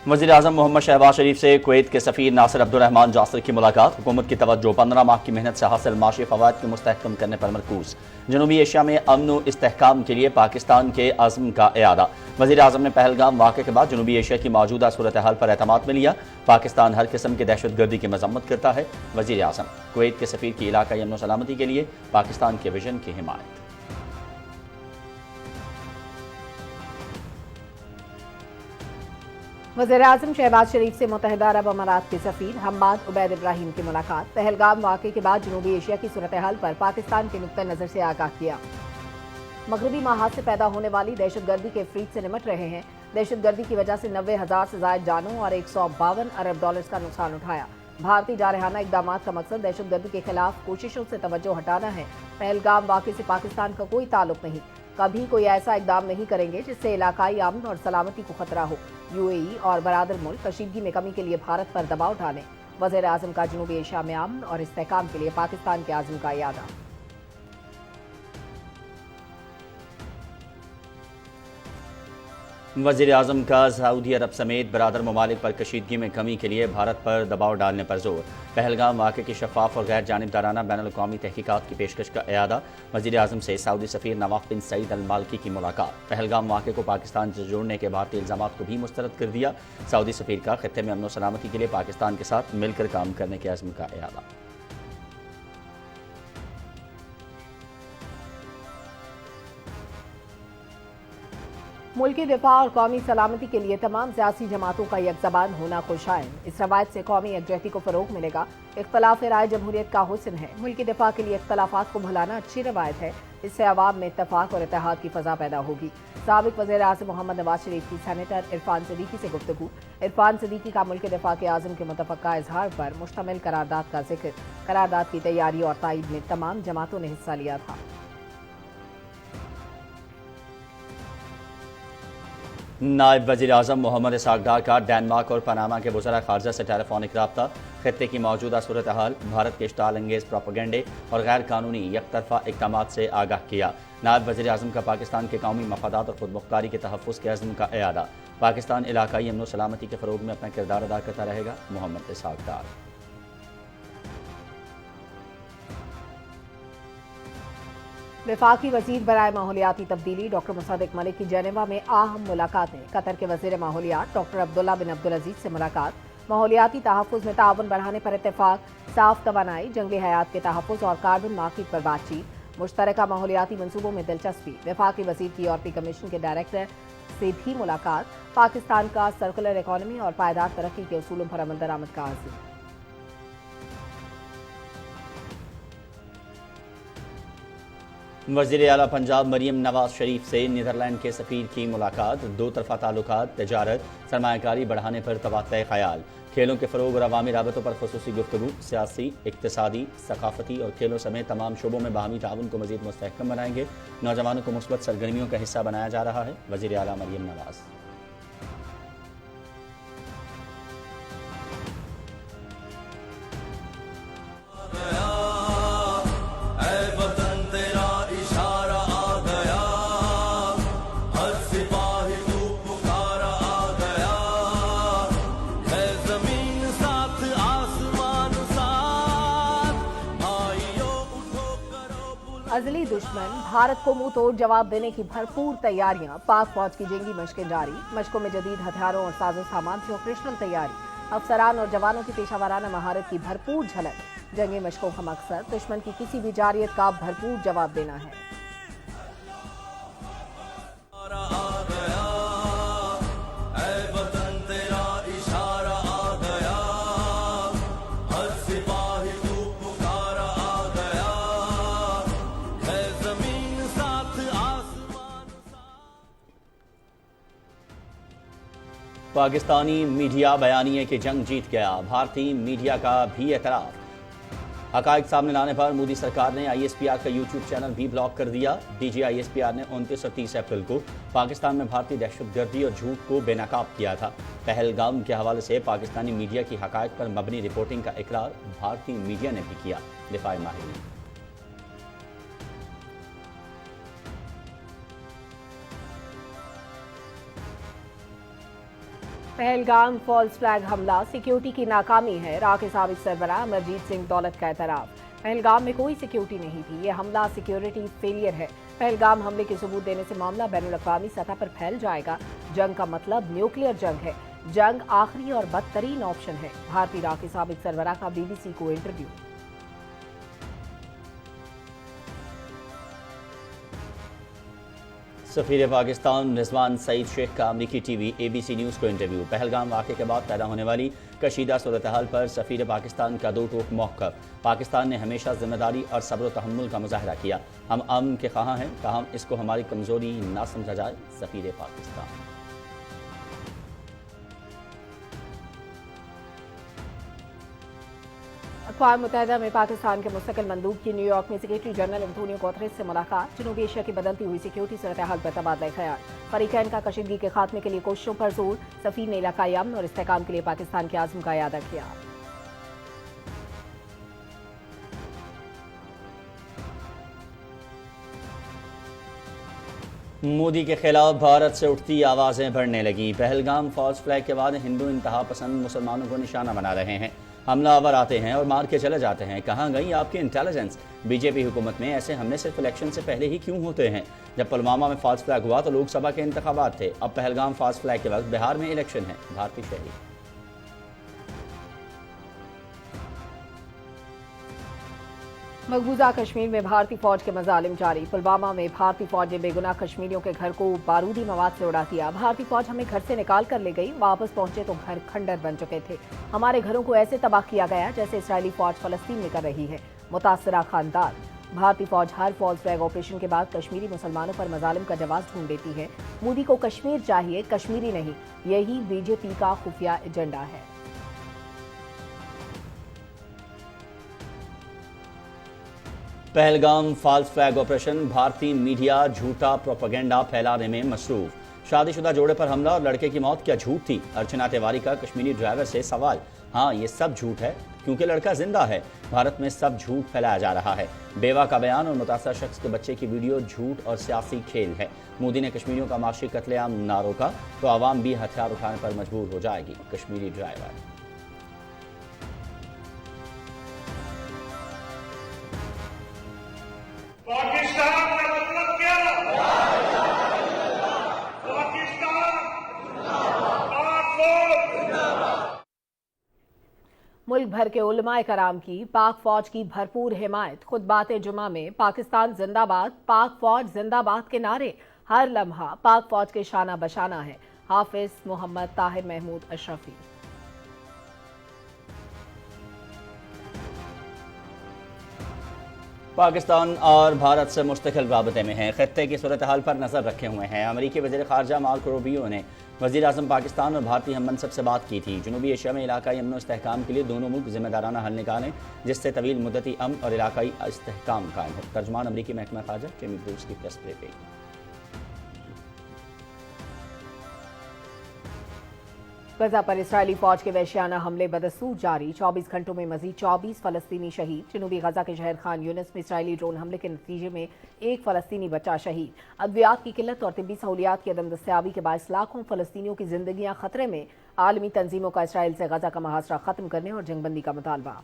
वज़ीर आज़म मोहम्मद शहबाज शरीफ से कुवैत के सफ़ीर नासिर अब्दुर्रहमान जासिर की मुलाकात। हुकूमत की तवज्जो 15 माह की मेहनत से हासिल माशी फ़वाद को मुस्तहकम करने पर मरकूज़। जनूबी एशिया में अमन व इस्तेहकाम के लिए पाकिस्तान के अज़्म का इआदा। वज़ीर आज़म ने पहलगाम वाक़े के बाद जनूबी एशिया की मौजूदा सूरत हाल पर एतमाद में लिया। पाकिस्तान हर किस्म की दहशत गर्दी की मजम्मत करता है। वज़ीर आज़म कुवैत के सफ़ीर की इलाकाई अमन व सलामती के लिए पाकिस्तान के विजन की हिमायत। वज़ीर-ए-आज़म शहबाज शरीफ से मुत्तहिदा अरब अमारात के सफ़ीर हम्माद उबैद इब्राहिम की मुलाकात। पहलगाम वाक़े के बाद जनूबी एशिया की सूरत हाल पर पाकिस्तान के नुक्ता नज़र से आगाह किया। मगरबी महाज से पैदा होने वाली दहशत गर्दी के फ्रीज से निमट रहे हैं। दहशत गर्दी की वजह से 90,000 से ज़ायद जानों और 152 अरब डॉलर्स का नुकसान उठाया। भारतीय जारहाना इक़दाम का मकसद दहशत गर्दी के खिलाफ कोशिशों से तवज्जो हटाना है। पहलगाम वाक़े से पाकिस्तान का कोई ताल्लुक नहीं। कभी कोई ऐसा इक़दाम नहीं करेंगे जिससे इलाकाई अमन और सलामती को खतरा हो। यूएई और बरादर मुल्क कशीदगी में कमी के लिए भारत पर दबाव डालें। वज़ीर आज़म का जनूबी एशिया में अमन और इस्तेहकाम के लिए पाकिस्तान के आज़म का इआदा। वज़ीर आज़म का सऊदी अरब समेत बरादर ममालिक पर कशीदगी में कमी के लिए भारत पर दबाव डालने पर जोर। पहलगाम वाक़े की शफाफ और गैर जानिबदाराना बैनुल अक़वामी तहकीकात की पेशकश का इआदा। वज़ीर आज़म से सऊदी सफ़ीर नवाफ बिन सईद अल मालकी की मुलाकात। पहलगाम वाक़े को पाकिस्तान से जोड़ने के भारतीय इल्ज़ामात को भी मुस्तरद कर दिया। सऊदी सफ़ीर का ख़ित्ते में अमन व सलामती के लिए पाकिस्तान के साथ मिलकर काम करने के अज़्म का इआदा। मुल्की दिफा और कौमी सलामती के लिए तमाम सियासी जमातों का यकज़बान होना खुशाइन। इस रवायत से कौमी यकजहती को फ़रोग़ मिलेगा। इख्तलाफ राय जमहूरियत का हुस्न है। मुल्की दिफा के लिए इख्तलाफात को भुलाना अच्छी रवायत है। इससे अवाम में इत्तफ़ाक़ और इत्तेहाद की फ़ज़ा पैदा होगी। साबिक़ वज़ीर आज़म मोहम्मद नवाज शरीफ की सेनेटर इरफान सिद्दीकी से गुफ्तगू। इरफान सिद्दीकी का मुल्की दिफा के आज़म के मुतफ़क्का इजहार पर मुश्तमिल करारदाद का जिक्र। करारदाद की तैयारी और तायीद में तमाम जमातों ने हिस्सा लिया था। नायब वज़ीर आज़म मोहम्मद इसहाक़ डार का डेनमार्क और पनामा के वज़रा ख़ारजा से टेलीफोनिक रब्ता। ख़ित्ते की मौजूदा सूरत हाल, भारत के इश्ताल अंगेज़ प्रोपेगेंडे और गैर कानूनी यकतरफ़ा इक़दामात से आगाह किया। नायब वज़ीर आज़म का पाकिस्तान के कौमी मफ़ादात और ख़ुदमुख्तारी के तहफ़्फ़ुज़ के अज़्म का इआदा। पाकिस्तान इलाकाई अमन व सलामती के फ़रोग़ में अपना किरदार अदा करता रहेगा। मोहम्मद इसहाक़ डार। वफाकी वज़ीर बराए माहौलियाती तब्दीली डॉक्टर मुसद्दिक़ मलिक की जेनेवा में अहम मुलाकातें। कतर के वज़ीर माहौलियात डॉक्टर अब्दुल्ला बिन अब्दुल अज़ीज़ से मुलाकात। माहौलियाती तहफ़्फ़ुज़ में ताउन बढ़ाने पर इत्तेफ़ाक़। साफ़ तवानाई, जंगली हयात के तहफ़्फ़ुज़ और कार्बन मार्केट पर बातचीत। मुश्तरका माहौलियाती मनसूबों में दिलचस्पी। वफाकी वज़ीर की यूरोपीय कमीशन के डायरेक्टर से भी मुलाकात। पाकिस्तान का सर्कुलर इकॉनमी और पायदार तरक्की के उसूलों पर अमल दरामद का आज़म। वज़ीर आला पंजाब मरियम नवाज शरीफ से नीदरलैंड के सफ़ीर की मुलाकात। दो तरफ़ा ताल्लुकात, तजारत, सरमायाकारी बढ़ाने पर तबादला ख़याल। खेलों के फ़रोग़ और अवामी राबतों पर ख़ुसूसी गुफ्तगू। सियासी, इक़्तिसादी, सक़ाफ़ती और खेलों समेत तमाम शोबों में बाहमी ताउन को मज़ीद मुस्तहकम बनाएंगे। नौजवानों को मुस्बत सरगर्मियों का हिस्सा बनाया जा रहा है। वज़ीर आला मरियम नवाज। अज़ली दुश्मन भारत को मुंह तोड़ जवाब देने की भरपूर तैयारियां। पाक फौज की जंगी मशकें जारी। मशकों में जदीद हथियारों और साजो सामान से ऑपरेशनल तैयारी। अफसरान और जवानों की पेशावराना महारत की भरपूर झलक। जंगी मशकों का मकसद दुश्मन की किसी भी जारियत का भरपूर जवाब देना है। पाकिस्तानी मीडिया बयानिए की जंग जीत गया। भारतीय मीडिया का भी एतराफ़। हक़ाइक़ सामने लाने पर मोदी सरकार ने ISPR का यूट्यूब चैनल भी ब्लॉक कर दिया। DG ISPR ने 29 और 30 अप्रैल को पाकिस्तान में भारतीय दहशतगर्दी और झूठ को बेनकाब किया था। पहलगाम के हवाले से पाकिस्तानी मीडिया की हक़ाइक़ पर मबनी रिपोर्टिंग का इकरार भारतीय मीडिया ने भी किया। दिफ़ाई माहिरीन। पहलगाम फॉल्स फ्लैग हमला सिक्योरिटी की नाकामी है, इराक के साबिक सरबराह अमरजीत सिंह दौलत का एतराफ़। पहलगाम में कोई सिक्योरिटी नहीं थी, ये हमला सिक्योरिटी फेलियर है। पहलगाम हमले के सबूत देने से मामला बैनुल-अक़वामी सतह पर फैल जाएगा। जंग का मतलब न्यूक्लियर जंग है। जंग आखिरी और बदतरीन ऑप्शन है। भारतीय इराक के साबिक सरबराह का BBC को इंटरव्यू। सफीर पाकिस्तान रिजवान सईद शेख का अमरीकी TV ABC न्यूज़ को इंटरव्यू। पहलगाम वाक़े के बाद पैदा होने वाली कशीदा सूरत हाल पर सफीर पाकिस्तान का दो टोक मौक़िफ़। पाकिस्तान ने हमेशा जिम्मेदारी और सब्र व तहम्मुल का मुजाहरा किया। हम अमन के ख़्वाह हैं, ताहम इसको हमारी कमज़ोरी ना समझा जाए। सफीर पाकिस्तान। अक़वाम मुत्तहिदा में पाकिस्तान के मुस्तकिल मंदूब की न्यूयॉर्क में सेक्रेटरी जनरल एंटोनियो गुतेरेस से मुलाकात। जनूबी एशिया की बदलती हुई सिक्योरिटी सूरत हाल पर तबादला ख्याल। फरीकैन का कशीदगी के खात्मे के लिए कोशिशों पर जोर। सफ़ीर ने इलाकाई अमन और इस्तेहकाम के लिए पाकिस्तान के आज़म का इयादा किया। मोदी के खिलाफ भारत से उठती आवाज़ें बढ़ने लगी। पहलगाम फॉल्स फ्लैग के बाद हिंदू इंतहा पसंद मुसलमानों को निशाना बना रहे हैं। हमलावर आते हैं और मार के चले जाते हैं। कहाँ गई आपकी इंटेलिजेंस? बीजेपी हुकूमत में ऐसे हमले सिर्फ इलेक्शन से पहले ही क्यों होते हैं? जब पुलवामा में फॉल्स फ्लैग हुआ तो लोकसभा के इंतखाबात थे। अब पहलगाम फॉल्स फ्लैग के वक्त बिहार में इलेक्शन है। भारतीय शहरी। मकबूजा कश्मीर में भारतीय फौज के मजालिम जारी। पुलवामा में भारतीय फौज ने बेगुनाह कश्मीरियों के घर को बारूदी मवाद से उड़ा दिया। भारतीय फौज हमें घर से निकाल कर ले गई, वापस पहुंचे तो घर खंडर बन चुके थे। हमारे घरों को ऐसे तबाह किया गया जैसे इसराइली फौज फलस्तीन में कर रही है। मुतासरा खानदान। भारतीय फौज हर फॉल्स फ्लैग ऑपरेशन के बाद कश्मीरी मुसलमानों पर मजालिम का जवाब ढूंढ देती है। मोदी को कश्मीर चाहिए, कश्मीरी नहीं। यही बीजेपी का खुफिया एजेंडा है। Pahalgam false flag operation. भारतीय मीडिया झूठा प्रोपेगेंडा फैलाने में मसरूफ। शादीशुदा जोड़े पर हमला और लड़के की मौत क्या झूठ थी? अर्चना तिवारी का कश्मीरी ड्राइवर से सवाल। हाँ, ये सब झूठ है क्योंकि लड़का जिंदा है। भारत में सब झूठ फैलाया जा रहा है। बेवा का बयान और मुतासर शख्स के बच्चे की वीडियो झूठ और सियासी खेल है। मोदी ने कश्मीरियों का माशी कत्लेआम ना रोका तो आवाम भी हथियार उठाने पर मजबूर हो जाएगी। कश्मीरी ड्राइवर। पाकिस्तान का मतलब क्या? पाकिस्तान मुल्क भर के उलमाए कराम की पाक फौज की भरपूर हिमायत। खुतबात जुमा में पाकिस्तान जिंदाबाद, पाक फौज जिंदाबाद के नारे। हर लम्हा पाक फौज के शाना बशाना है। हाफिज मोहम्मद ताहिर महमूद अशरफी। पाकिस्तान और भारत से मुस्तकिल राबते में है। खत्ते की सूरत हाल पर नज़र रखे हुए हैं। अमरीकी वज़ीर ख़ारजा मार्को रूबियो ने वज़ीर आज़म पाकिस्तान और भारतीय हम मनसब से बात की थी। जनूबी एशिया में इलाकाई अमन इस्तेहकाम के लिए दोनों मुल्क ज़िम्मेदाराना हल निकालें जिससे तवील मुद्दती अमन और इलाकाई इस्तेहकाम कायम हो। तर्जुमान अमरीकी महकमा ख़ारजा जेमी ब्रूस की प्रेस ब्रीफिंग। गजा पर इसराइली फौज के वहशियाना हमले बदस्तूर जारी। 24 घंटों में मजीद 24 फलस्तीनी शहीद। जनूबी गजा के शहर खान यूनिस में इसराइली ड्रोन हमले के नतीजे में एक फलस्तीनी बच्चा शहीद। अद्वियात की किल्लत और तिब्बी सहूलियात की अदम दस्तयाबी के बायस लाखों फलस्तीनियों की जिंदगियां खतरे में। आलमी तंजीमों का इसराइल से गजा का मुहासरा खत्म करने और जंगबंदी का मुतालबा।